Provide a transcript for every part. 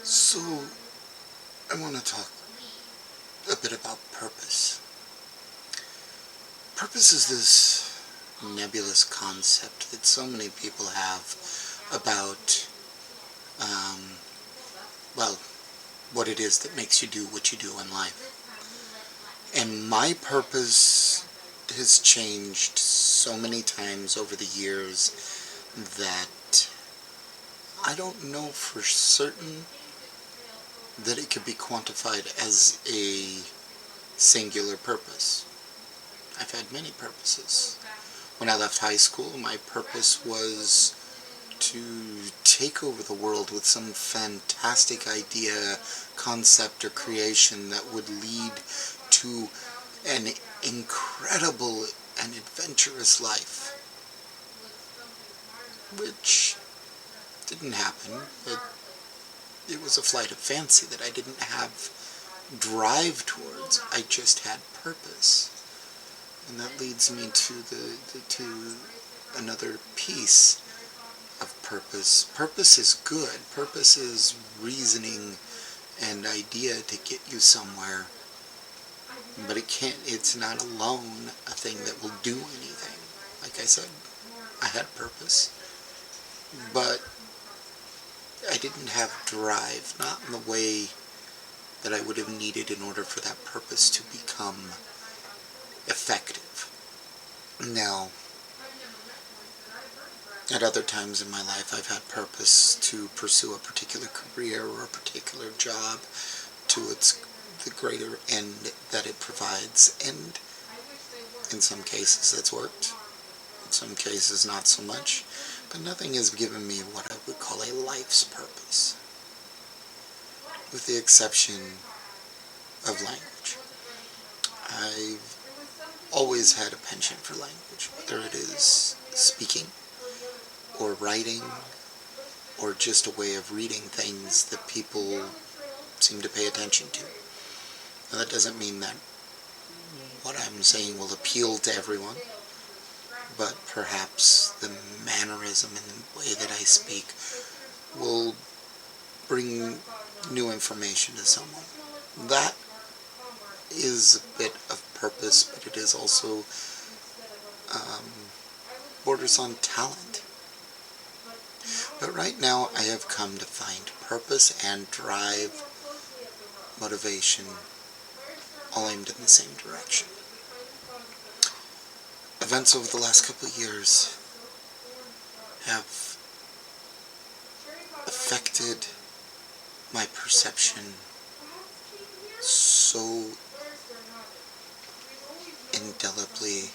So, I want to talk a bit about purpose. Purpose is this nebulous concept that so many people have about, um, well, what it is that makes you do what you do in life. And my purpose has changed so many times over the years that I don't know for certain that it could be quantified as a singular purpose. I've had many purposes. When I left high school, my purpose was to take over the world with some fantastic idea, concept, or creation that would lead to an incredible and adventurous life. Which didn't happen, but it was a flight of fancy that I didn't have drive towards. I just had purpose. And that leads me to another piece of purpose. Purpose is good. Purpose is reasoning and idea to get you somewhere. But it's not alone a thing that will do anything. Like I said, I had purpose. But I didn't have drive, not in the way that I would have needed in order for that purpose to become effective. Now, at other times in my life, I've had purpose to pursue a particular career or a particular job to the greater end that it provides, and in some cases that's worked, in some cases not so much, but nothing has given me what I would call a life's purpose, with the exception of language. I've always had a penchant for language, whether it is speaking or writing or just a way of reading things that people seem to pay attention to. Now, that doesn't mean that what I'm saying will appeal to everyone, but perhaps the mannerism and the way that I speak will bring new information to someone. That is a bit of purpose, but it is also borders on talent. But right now I have come to find purpose and drive, motivation, all aimed in the same direction. Events over the last couple of years have affected my perception so indelibly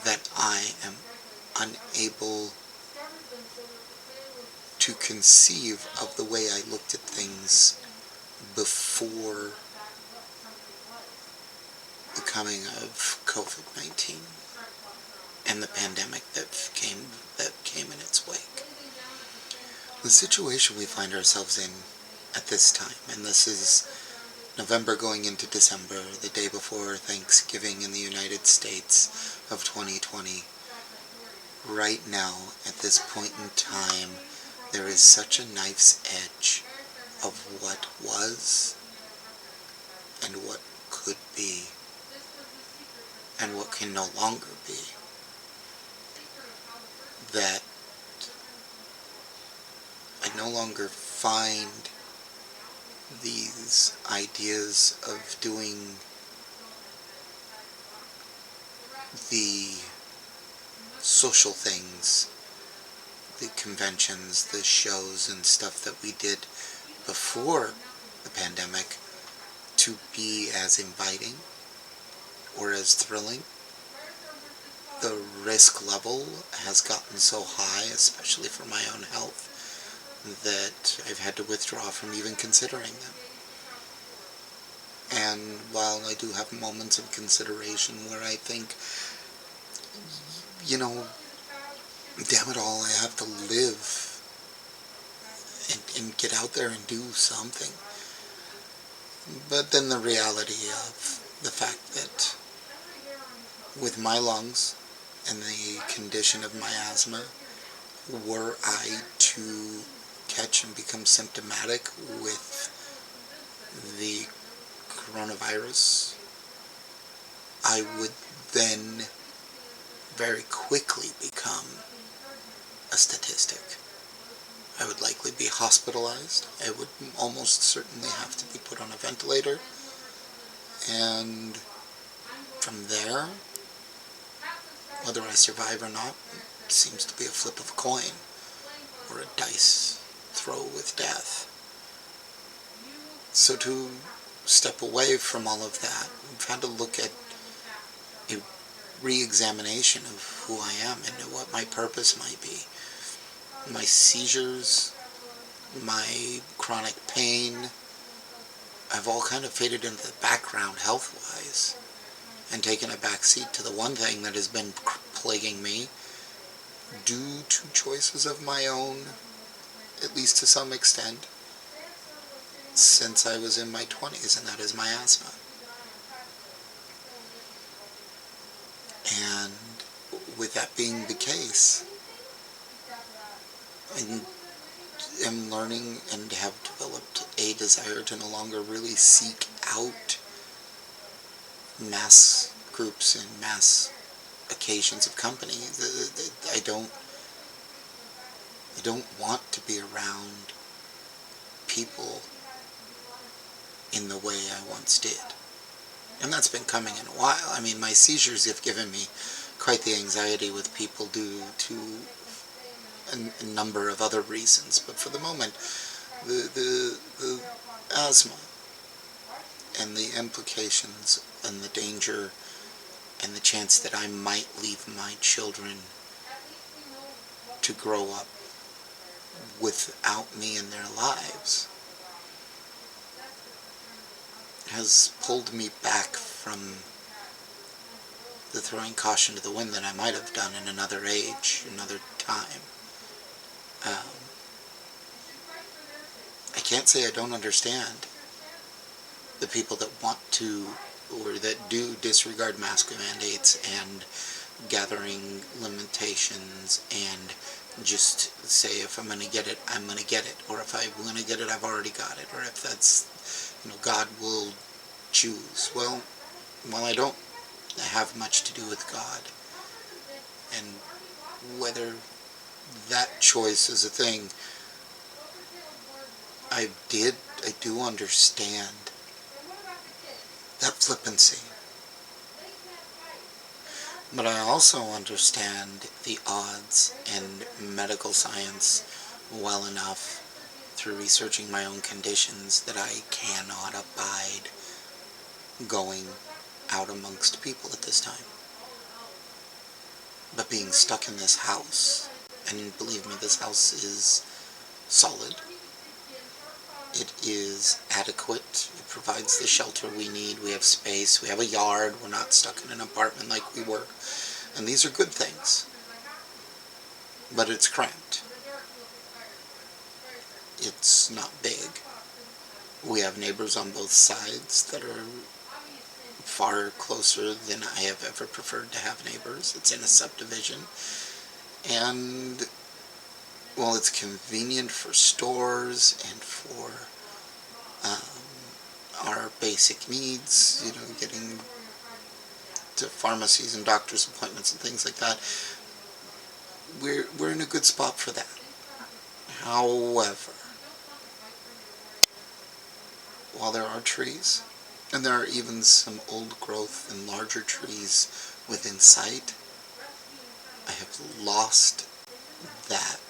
that I am unable to conceive of the way I looked at things before the coming of COVID-19 and the pandemic that came in its wake. The situation we find ourselves in at this time, and this is November going into December, the day before Thanksgiving in the United States of 2020. Right now, at this point in time, there is such a knife's edge of what was and what could be and what can no longer be, that I no longer find these ideas of doing the social things, the conventions, the shows and stuff that we did before the pandemic to be as inviting or as thrilling. The risk level has gotten so high, especially for my own health, that I've had to withdraw from even considering them. And while I do have moments of consideration where I think, damn it all, I have to live and get out there and do something. But then the reality of the fact that with my lungs and the condition of my asthma, were I to catch and become symptomatic with the coronavirus, I would then very quickly become a statistic. I would likely be hospitalized. I would almost certainly have to be put on a ventilator. And from there, whether I survive or not seems to be a flip of a coin or a dice throw with death. So to step away from all of that, I've had to look at a re-examination of who I am and what my purpose might be. My seizures, my chronic pain, have all kind of faded into the background health-wise and taken a back seat to the one thing that has been plaguing me due to choices of my own, at least to some extent, since I was in my 20s, and that is my asthma. And with that being the case, I am learning and have developed a desire to no longer really seek out mass groups and mass occasions of company. I don't want to be around people in the way I once did. And that's been coming in a while. I mean, my seizures have given me quite the anxiety with people due to a number of other reasons. But for the moment, the asthma and the implications and the danger and the chance that I might leave my children to grow up without me in their lives has pulled me back from the throwing caution to the wind that I might have done in another age, another time. I can't say I don't understand the people that want to, or that do disregard mask mandates and gathering limitations and just say, if I'm going to get it, I'm going to get it, or if I'm going to get it, I've already got it, or if that's, God will choose. Well, I don't have much to do with God, and whether that choice is a thing, I do understand that flippancy. But I also understand the odds and medical science well enough through researching my own conditions that I cannot abide going out amongst people at this time. But being stuck in this house, and believe me, this house is solid. It is adequate. It provides the shelter we need. We have space. We have a yard. We're not stuck in an apartment like we were. And these are good things. But it's cramped. It's not big. We have neighbors on both sides that are far closer than I have ever preferred to have neighbors. It's in a subdivision. And well, it's convenient for stores and for our basic needs, getting to pharmacies and doctor's appointments and things like that. We're in a good spot for that. However, while there are trees, and there are even some old growth and larger trees within sight, I have lost that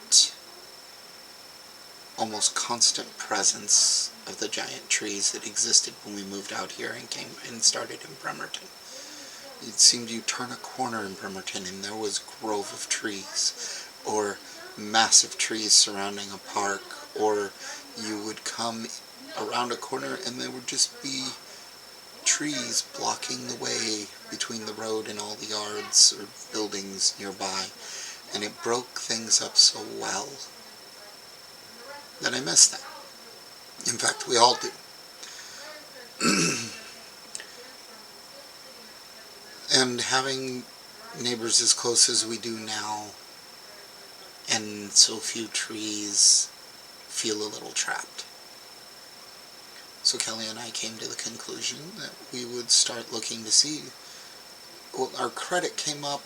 almost constant presence of the giant trees that existed when we moved out here and came and started in Bremerton. It seemed you turn a corner in Bremerton and there was a grove of trees, or massive trees surrounding a park, or you would come around a corner and there would just be trees blocking the way between the road and all the yards or buildings nearby, and it broke things up so well that I miss that. In fact, we all do. And having neighbors as close as we do now, and so few trees feel a little trapped. So Kelly and I came to the conclusion that we would start looking to see, well, our credit came up,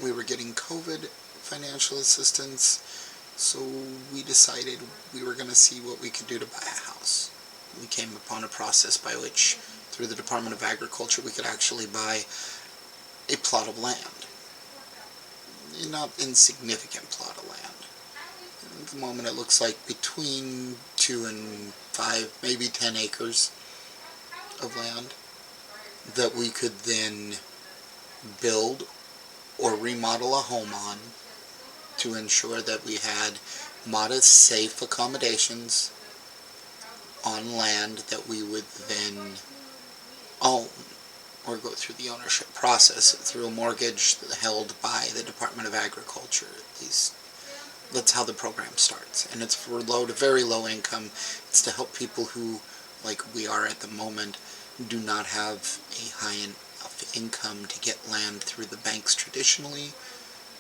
we were getting COVID financial assistance, so we decided we were going to see what we could do to buy a house. We came upon a process by which, through the Department of Agriculture, we could actually buy a plot of land. A not insignificant plot of land. At the moment it looks like between 2 and 5, maybe 10 acres of land that we could then build or remodel a home on to ensure that we had modest, safe accommodations on land that we would then own or go through the ownership process through a mortgage held by the Department of Agriculture. At least that's how the program starts, and it's for low to very low income. It's to help people who, like we are at the moment, do not have a high enough income to get land through the banks traditionally,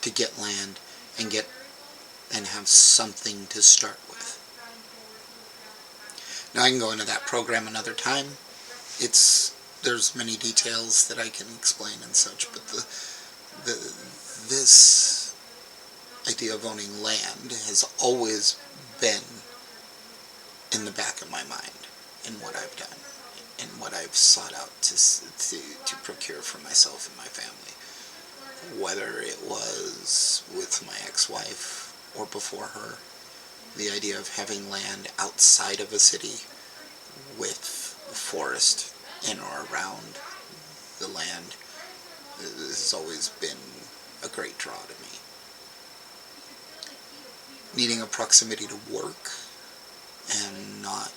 to get land and have something to start with. Now I can go into that program another time. There's many details that I can explain and such, but this idea of owning land has always been in the back of my mind in what I've done, in what I've sought out to procure for myself and my family. Whether it was with my ex-wife or before her, the idea of having land outside of a city with forest in or around the land has always been a great draw to me. Needing a proximity to work and not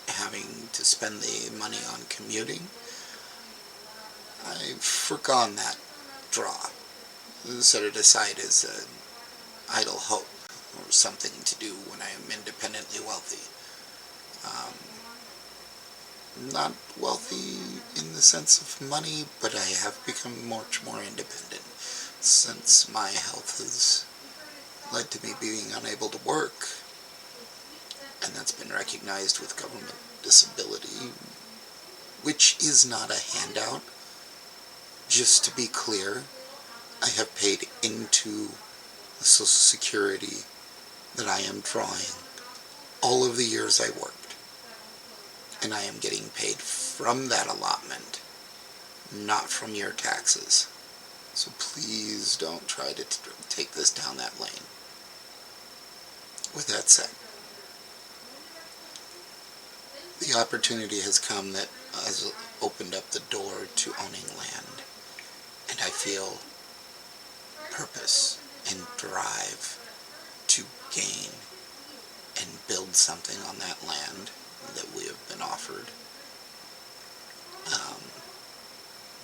having to spend the money on commuting, I've forgone that draw, set it aside as an idle hope or something to do when I am independently wealthy. Not wealthy in the sense of money, but I have become much more independent since my health has led to me being unable to work, and that's been recognized with government disability, which is not a handout. Just to be clear, I have paid into the Social Security that I am drawing all of the years I worked. And I am getting paid from that allotment, not from your taxes. So please don't try to take this down that lane. With that said, the opportunity has come that has opened up the door to owning land, and I feel purpose and drive to gain and build something on that land that we have been offered,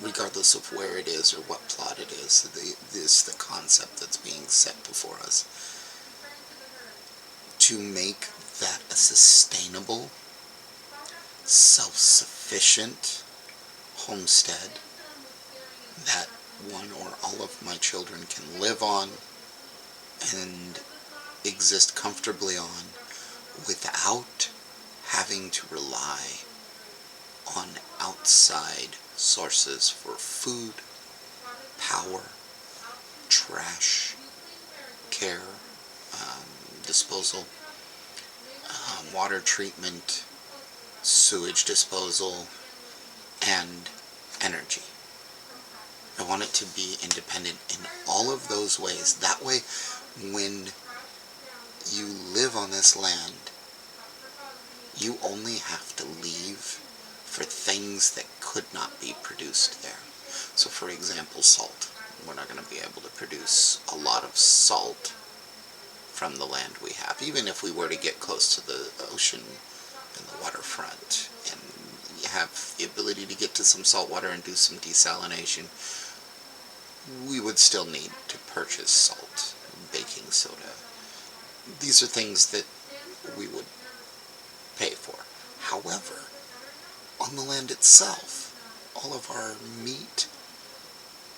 regardless of where it is or what plot it is. The concept that's being set before us, to make that a sustainable, self-sufficient homestead that one or all of my children can live on and exist comfortably on without having to rely on outside sources for food, power, trash, care, disposal, water treatment, sewage disposal, and energy. I want it to be independent in all of those ways. That way, when you live on this land, you only have to leave for things that could not be produced there. So for example, salt. We're not going to be able to produce a lot of salt from the land we have, even if we were to get close to the ocean and the waterfront and have the ability to get to some salt water and do some desalination. We would still need to purchase salt, baking soda. These are things that we would pay for. However, on the land itself, all of our meat,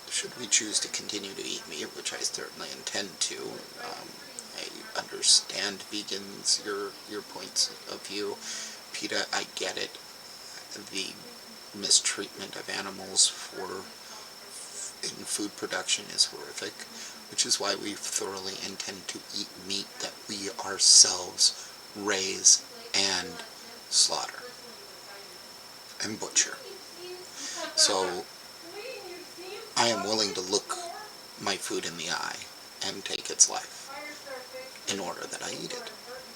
should we choose to continue to eat meat, which I certainly intend to, I understand understand vegans, your points of view. PETA, I get it. The mistreatment of animals in food production is horrific, which is why we thoroughly intend to eat meat that we ourselves raise and slaughter and butcher. So I am willing to look my food in the eye and take its life in order that I eat it.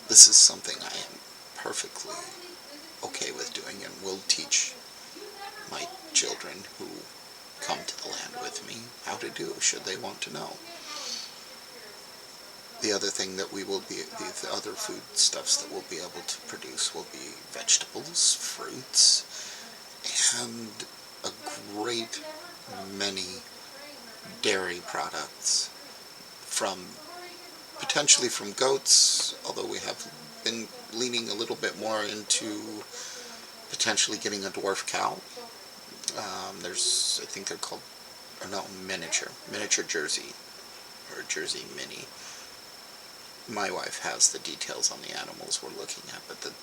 This is something I am perfectly okay with doing and will teach my children who come to the land with me how to do, should they want to know. The other thing that we will be, the other foodstuffs that we'll be able to produce will be vegetables, fruits, and a great many dairy products potentially from goats, although we have been leaning a little bit more into potentially getting a dwarf cow. I think they're called, or no, miniature Jersey, or Jersey mini. My wife has the details on the animals we're looking at, but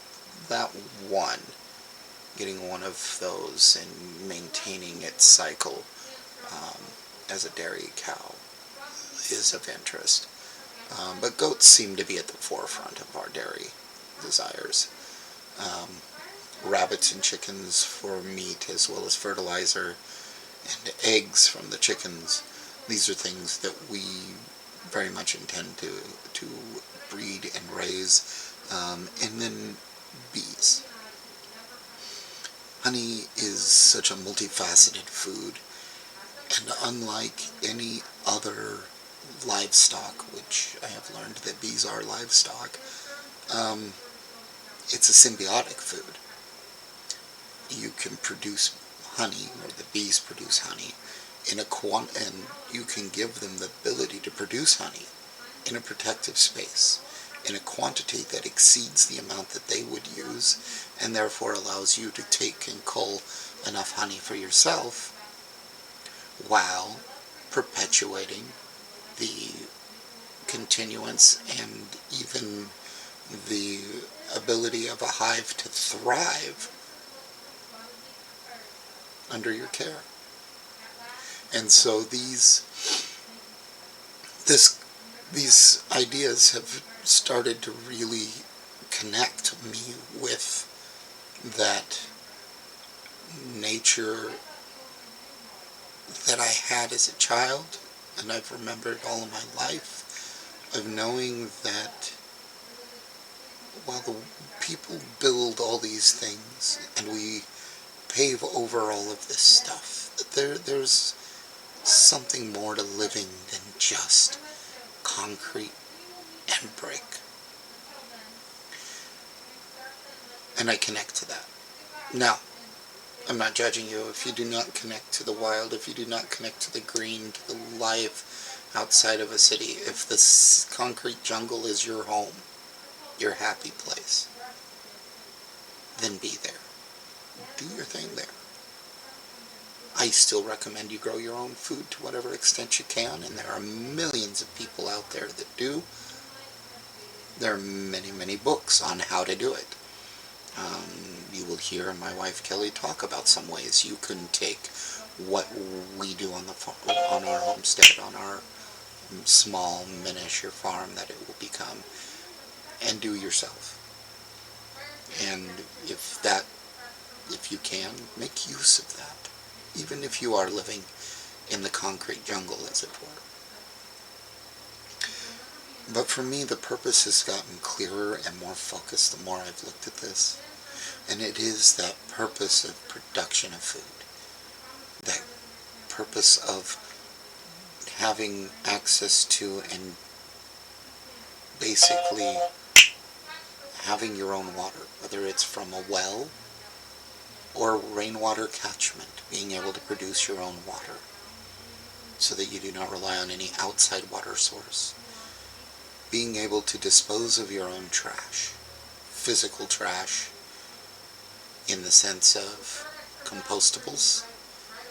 getting one of those and maintaining its cycle as a dairy cow is of interest. But goats seem to be at the forefront of our dairy desires. Rabbits and chickens for meat, as well as fertilizer, and eggs from the chickens. These are things that we very much intend to breed and raise. And then bees. Honey is such a multifaceted food, and unlike any other livestock, which I have learned that bees are livestock, it's a symbiotic food. You can produce honey, or the bees produce honey, and you can give them the ability to produce honey in a protective space, in a quantity that exceeds the amount that they would use, and therefore allows you to take and cull enough honey for yourself, while perpetuating the continuance and even the ability of a hive to thrive under your care. And so these ideas have started to really connect me with that nature that I had as a child, and I've remembered all of my life, of knowing that while the people build all these things and we pave over all of this stuff, there's something more to living than just concrete and brick. And I connect to that. Now, I'm not judging you if you do not connect to the wild, if you do not connect to the green, to the life outside of a city. If the concrete jungle is your home, your happy place, then be there. Do your thing there. I still recommend you grow your own food to whatever extent you can, and there are millions of people out there that do. There are many, many books on how to do it. You will hear my wife Kelly talk about some ways you can take what we do on our homestead, on our small miniature farm that it will become, and do yourself. And if you can, make use of that, even if you are living in the concrete jungle, as it were. But for me, the purpose has gotten clearer and more focused the more I've looked at this. And it is that purpose of production of food. That purpose of having access to and basically having your own water, whether it's from a well or rainwater catchment, being able to produce your own water so that you do not rely on any outside water source. Being able to dispose of your own trash, physical trash, in the sense of compostables,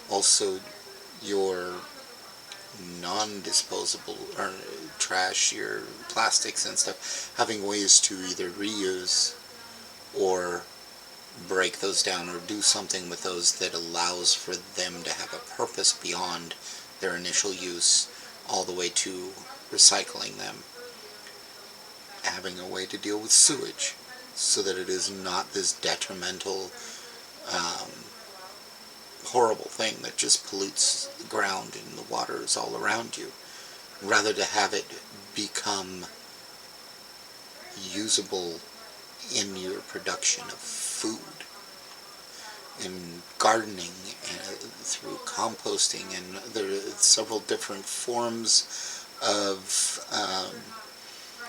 also your non-disposable, or trash, your plastics and stuff, having ways to either reuse or break those down or do something with those that allows for them to have a purpose beyond their initial use, all the way to recycling them. Having a way to deal with sewage so that it is not this detrimental, horrible thing that just pollutes the ground and the waters all around you, rather to have it become usable in your production of food, in gardening, and through composting, and there are several different forms of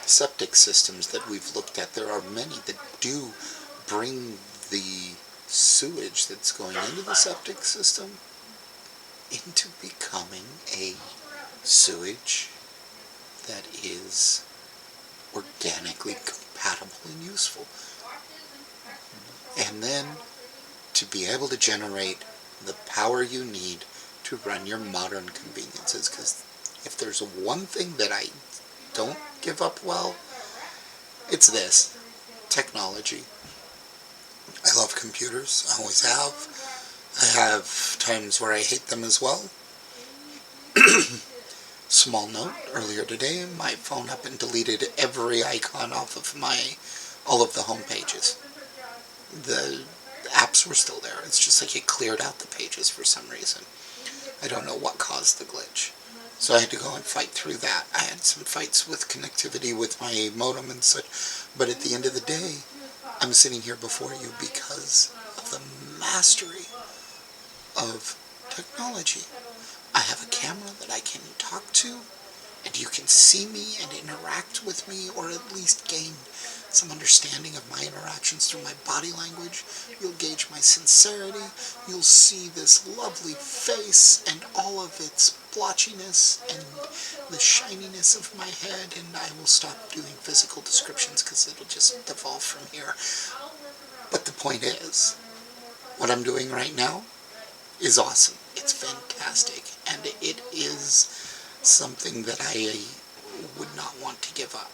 septic systems that we've looked at. There are many that do bring the sewage that's going into the septic system into becoming a sewage that is organically compatible and useful. And then to be able to generate the power you need to run your modern conveniences. Because if there's one thing that I don't give up well, it's this: technology. I love computers, I always have. I have times where I hate them as well. Small note, earlier today my phone up and deleted every icon off of all of the home pages. The apps were still there, it's just like it cleared out the pages for some reason. I don't know what caused the glitch. So I had to go and fight through that. I had some fights with connectivity with my modem and such, but at the end of the day, I'm sitting here before you because of the mastery of technology. I have a camera that I can talk to, and you can see me and interact with me, or at least gain some understanding of my interactions through my body language. You'll gauge my sincerity. You'll see this lovely face and all of its blotchiness and the shininess of my head, and I will stop doing physical descriptions because it'll just devolve from here. But the point is, what I'm doing right now is awesome. It's fantastic, and it is something that I would not want to give up.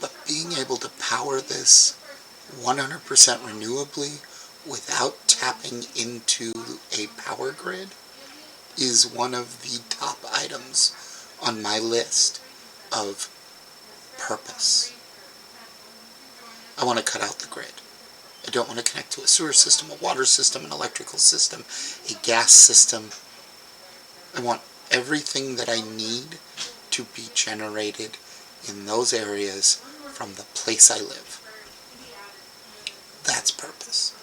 But being able to power this 100% renewably without tapping into a power grid is one of the top items on my list of purpose. I want to cut out the grid. I don't want to connect to a sewer system, a water system, an electrical system, a gas system. I want everything that I need to be generated in those areas from the place I live. That's purpose.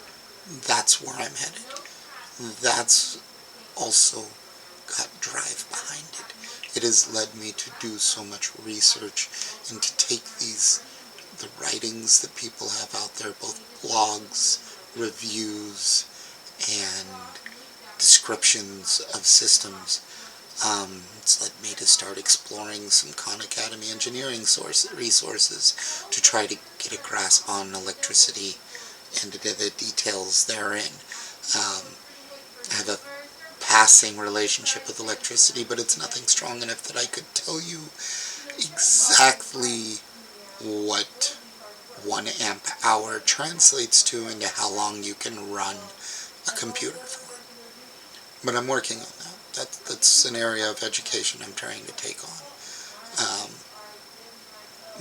That's where I'm headed. That's also got drive behind it. It has led me to do so much research and to take the writings that people have out there, both blogs, reviews, and descriptions of systems. It's led me to start exploring some Khan Academy engineering resources to try to get a grasp on electricity and the details therein. I have a passing relationship with electricity, but it's nothing strong enough that I could tell you exactly what 1 amp hour translates to into how long you can run a computer for. But I'm working on that. That's an area of education I'm trying to take on.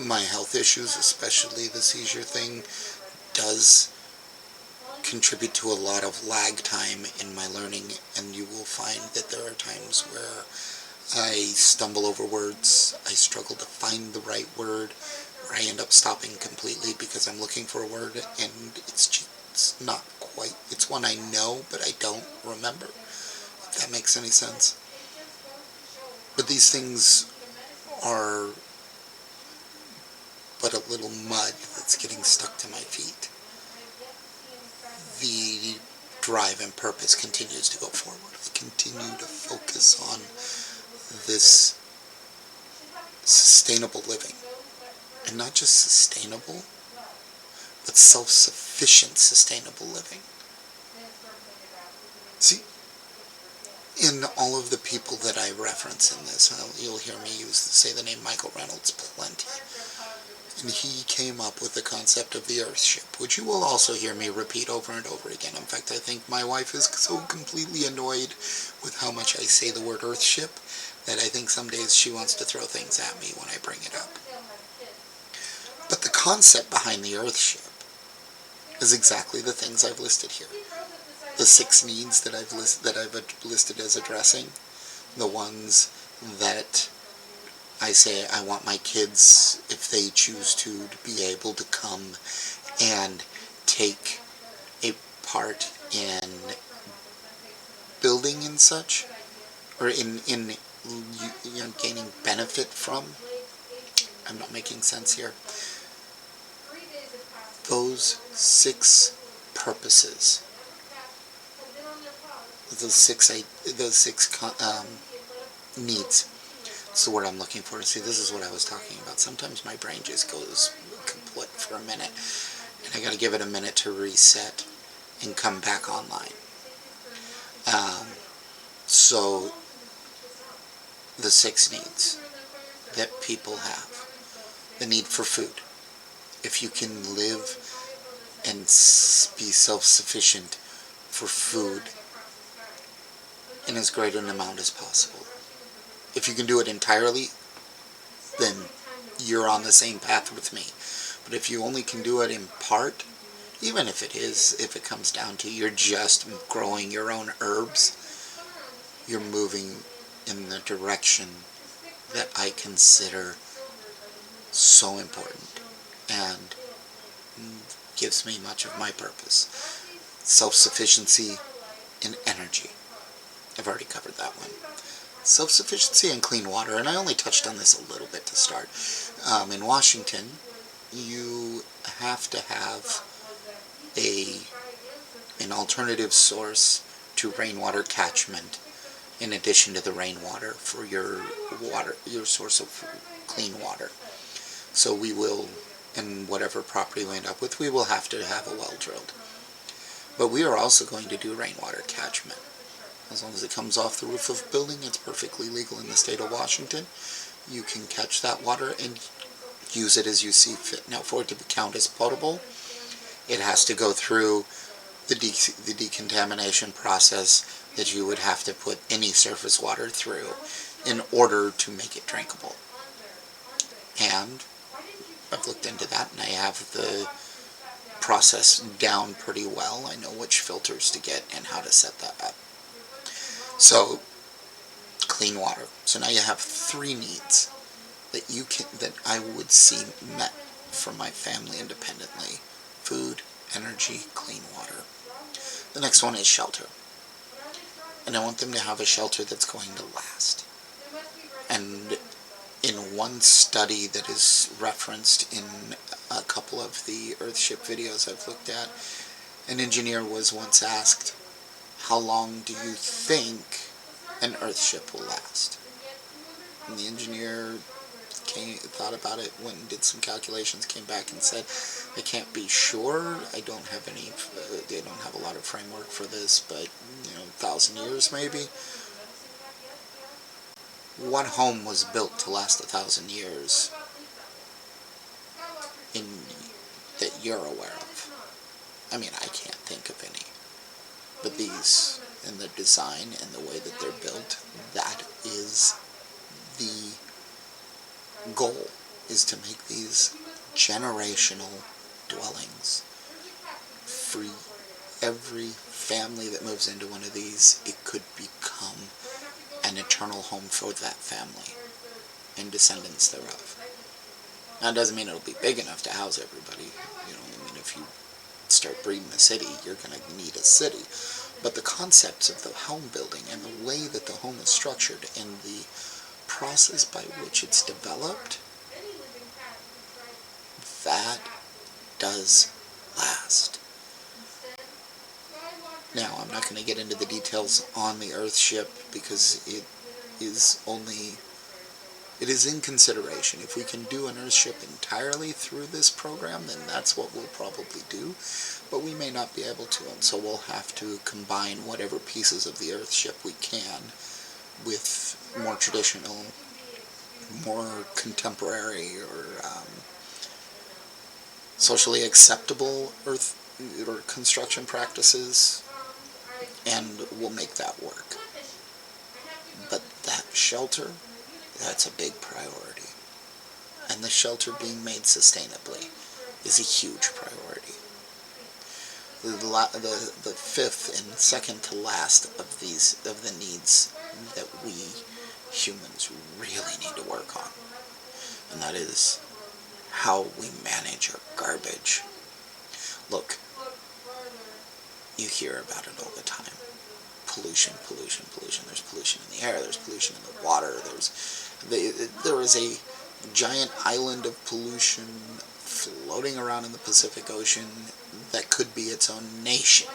My health issues, especially the seizure thing, does contribute to a lot of lag time in my learning, and you will find that there are times where I stumble over words, I struggle to find the right word, or I end up stopping completely because I'm looking for a word and it's not quite, it's one I know but I don't remember, if that makes any sense. But these things are but a little mud that's getting stuck to my feet. The drive and purpose continues to go forward. I continue to focus on this sustainable living. And not just sustainable, but self-sufficient sustainable living. See, in all of the people that I reference in this, you'll hear me say the name Michael Reynolds plenty. And he came up with the concept of the Earthship, which you will also hear me repeat over and over again. In fact, I think my wife is so completely annoyed with how much I say the word Earthship that I think some days she wants to throw things at me when I bring it up. But the concept behind the Earthship is exactly the things I've listed here. The 6 needs that I've listed as addressing, the ones that I say I want my kids, if they choose to be able to come and take a part in building and such, or in gaining benefit from. I'm not making sense here. Those 6 purposes, those six needs. That's the word I'm looking for. See, this is what I was talking about. Sometimes my brain just goes kaput for a minute, and I got to give it a minute to reset and come back online. So, the 6 needs that people have. The need for food. If you can live and be self-sufficient for food in as great an amount as possible. If you can do it entirely, then you're on the same path with me. But if you only can do it in part, even if it comes down to you're just growing your own herbs, you're moving in the direction that I consider so important and gives me much of my purpose. Self-sufficiency in energy. I've already covered that one. Self-sufficiency in clean water, and I only touched on this a little bit to start. In Washington, you have to have an alternative source to rainwater catchment in addition to the rainwater for your source of clean water. So we will, in whatever property we end up with, we will have to have a well drilled. But we are also going to do rainwater catchment. As long as it comes off the roof of a building, it's perfectly legal in the state of Washington. You can catch that water and use it as you see fit. Now, for it to count as potable, it has to go through the decontamination process that you would have to put any surface water through in order to make it drinkable. And I've looked into that, and I have the process down pretty well. I know which filters to get and how to set that up. So, clean water. So now you have 3 needs that I would see met for my family independently. Food, energy, clean water. The next one is shelter. And I want them to have a shelter that's going to last. And in one study that is referenced in a couple of the Earthship videos I've looked at, an engineer was once asked, how long do you think an Earthship will last? And the engineer thought about it, went and did some calculations, came back and said, I can't be sure, I don't have a lot of framework for this, but 1,000 years maybe. What home was built to last 1,000 years that you're aware of? I mean, I can't think of any. But these, in the design and the way that they're built, that is the goal, is to make these generational dwellings. For every family that moves into one of these, it could become an eternal home for that family and descendants thereof. Now, it doesn't mean it'll be big enough to house everybody. If you start breeding the city, you're going to need a city. But the concepts of the home building and the way that the home is structured and the process by which it's developed, that does last. Now, I'm not going to get into the details on the Earthship because it is only It is in consideration. If we can do an Earthship entirely through this program, then that's what we'll probably do, but we may not be able to, and so we'll have to combine whatever pieces of the Earthship we can with more traditional, more contemporary, or socially acceptable earth or construction practices, and we'll make that work. But that shelter, that's a big priority. And the shelter being made sustainably is a huge priority. The fifth and second to last of the needs that we humans really need to work on, and that is how we manage our garbage. Look, you hear about it all the time. Pollution, pollution, pollution. There's pollution in the air, there's pollution in the water, there is a giant island of pollution floating around in the Pacific Ocean that could be its own nation.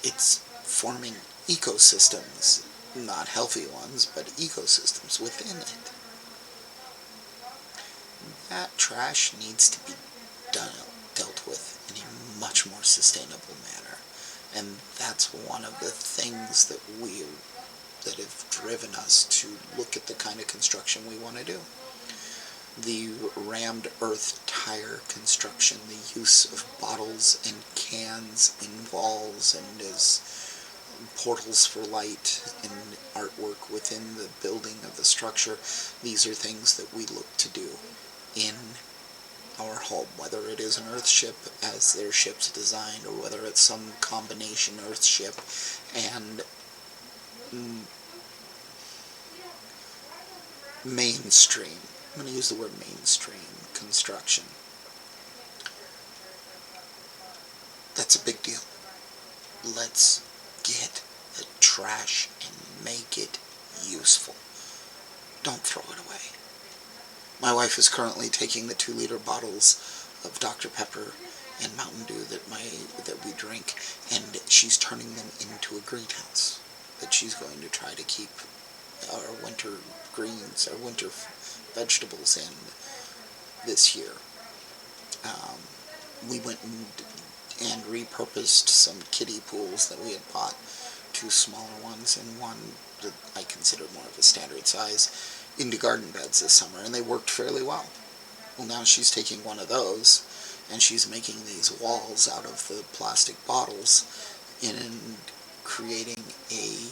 It's forming ecosystems, not healthy ones, but ecosystems within it. That trash needs to be dealt with in a much more sustainable manner. And that's one of the things that have driven us to look at the kind of construction we want to do. The rammed earth tire construction, the use of bottles and cans in walls and as portals for light and artwork within the building of the structure, these are things that we look to do in our home, whether it is an Earthship as their ship's designed, or whether it's some combination Earthship and mainstream. I'm going to use the word mainstream construction. That's a big deal. Let's get the trash and make it useful. Don't throw it away. My wife is currently taking the 2-liter bottles of Dr. Pepper and Mountain Dew that we drink, and she's turning them into a greenhouse that she's going to try to keep our winter greens, our winter vegetables in this year. We went and repurposed some kiddie pools that we had bought, 2 smaller ones and one that I consider more of a standard size, into garden beds this summer, and they worked fairly well. Well, now she's taking one of those and she's making these walls out of the plastic bottles and creating a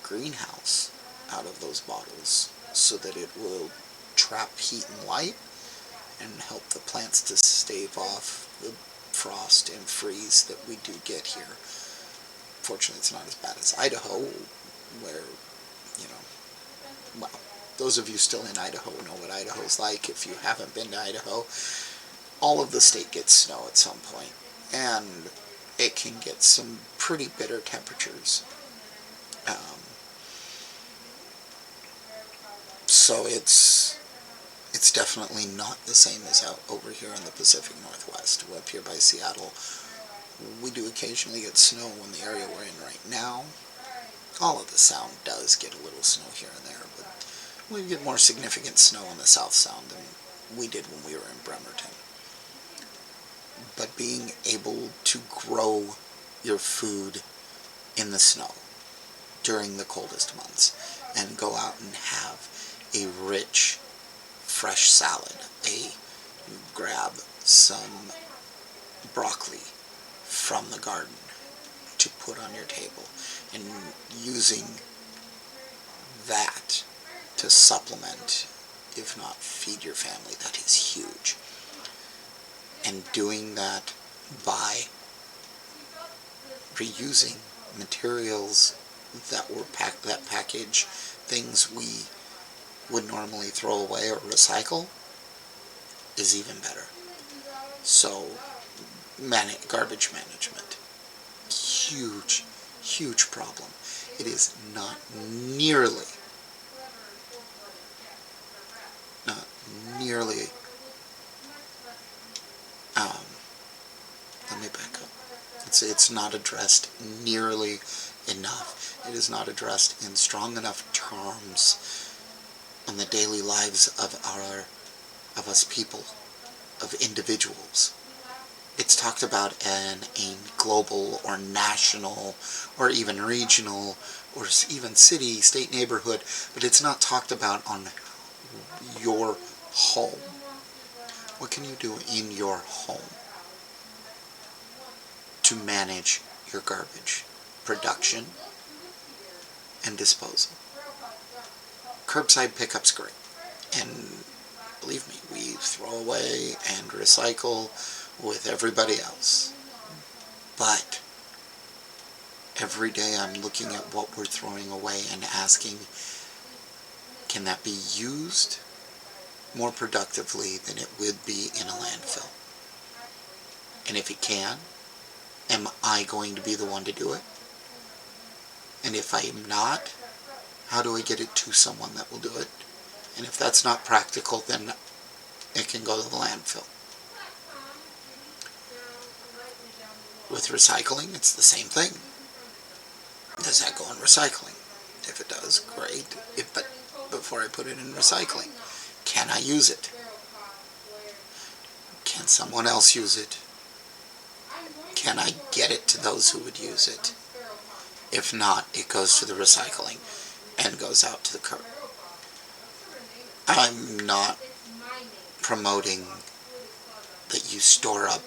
greenhouse out of those bottles so that it will trap heat and light and help the plants to stave off the frost and freeze that we do get here. Fortunately, it's not as bad as Idaho, where, well, those of you still in Idaho know what Idaho's like. If you haven't been to Idaho, all of the state gets snow at some point, and it can get some pretty bitter temperatures. So it's definitely not the same as out over here in the Pacific Northwest. Up here by Seattle, we do occasionally get snow in the area we're in right now. All of the Sound does get a little snow here and there, but we get more significant snow in the South Sound than we did when we were in Bremerton. But being able to grow your food in the snow during the coldest months and go out and have a rich, fresh salad, grab some broccoli from the garden to put on your table, and using that to supplement, if not feed your family, that is huge. And doing that by reusing materials that package things we would normally throw away or recycle is even better. So, garbage management, huge, huge problem. It is not nearly, let me back up. It's not addressed nearly enough. It is not addressed in strong enough terms in the daily lives of us people, of individuals. It's talked about in a global or national or even regional or even city, state, neighborhood, but it's not talked about on your home. What can you do in your home to manage your garbage production and disposal? Curbside pickup's great, and believe me, we throw away and recycle with everybody else. But every day I'm looking at what we're throwing away and asking, can that be used more productively than it would be in a landfill? And if it can, am I going to be the one to do it? And if I am not, how do I get it to someone that will do it? And if that's not practical, then it can go to the landfill. With recycling, it's the same thing. Does that go in recycling? If it does, great. But before I put it in recycling, can I use it? Can someone else use it? Can I get it to those who would use it? If not, it goes to the recycling and goes out to the curb. I'm not promoting that you store up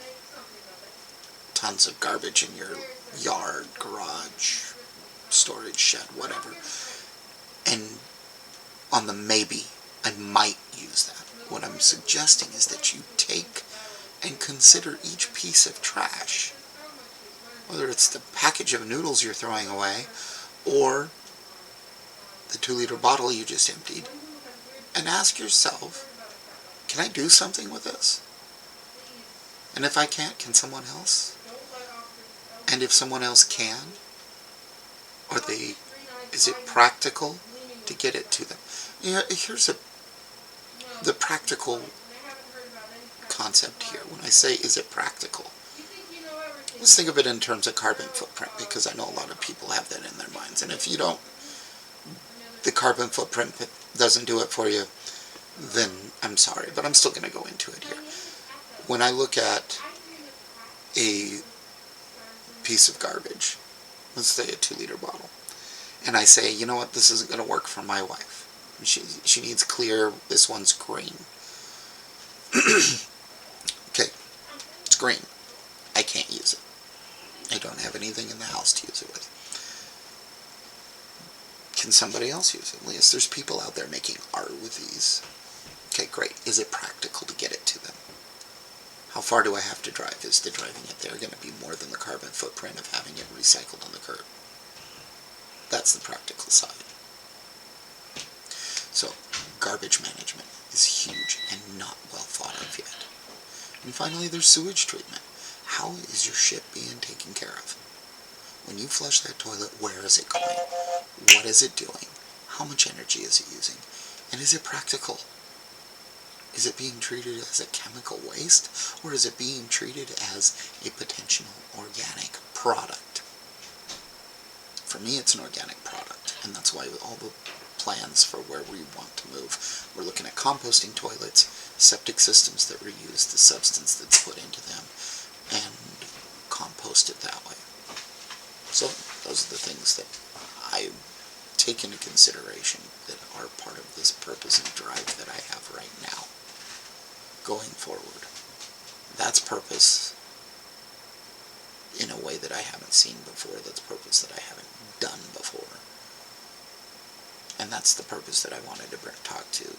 tons of garbage in your yard, garage, storage shed, whatever. And on the maybe, I might use that. What I'm suggesting is that you take and consider each piece of trash, whether it's the package of noodles you're throwing away or the 2-liter bottle you just emptied, and ask yourself, can I do something with this? And if I can't, can someone else? And if someone else can, is it practical to get it to them? Here's the practical concept here. When I say, is it practical? Let's think of it in terms of carbon footprint, because I know a lot of people have that in their minds. And if you don't, the carbon footprint doesn't do it for you, then I'm sorry, but I'm still going to go into it here. When I look at a piece of garbage, let's say a 2-liter bottle, and I say, you know what, this isn't going to work for my wife. She needs clear, this one's green. Okay, it's green. I can't use it. I don't have anything in the house to use it with. Can somebody else use it? Yes, there's people out there making art with these. Okay, great. Is it practical to get it to them? How far do I have to drive? Is the driving it there going to be more than the carbon footprint of having it recycled on the curb? That's the practical side. So, garbage management is huge and not well thought of yet. And finally, there's sewage treatment. How is your shit being taken care of? When you flush that toilet, where is it going? What is it doing? How much energy is it using? And is it practical? Is it being treated as a chemical waste, or is it being treated as a potential organic product? For me, it's an organic product, and that's why all the plans for where we want to move, we're looking at composting toilets, septic systems that reuse the substance that's put into them, and compost it that way. So those are the things that I take into consideration that are part of this purpose and drive that I have right now. Going forward. That's purpose in a way that I haven't seen before. That's purpose that I haven't done before. And that's the purpose that I wanted to talk to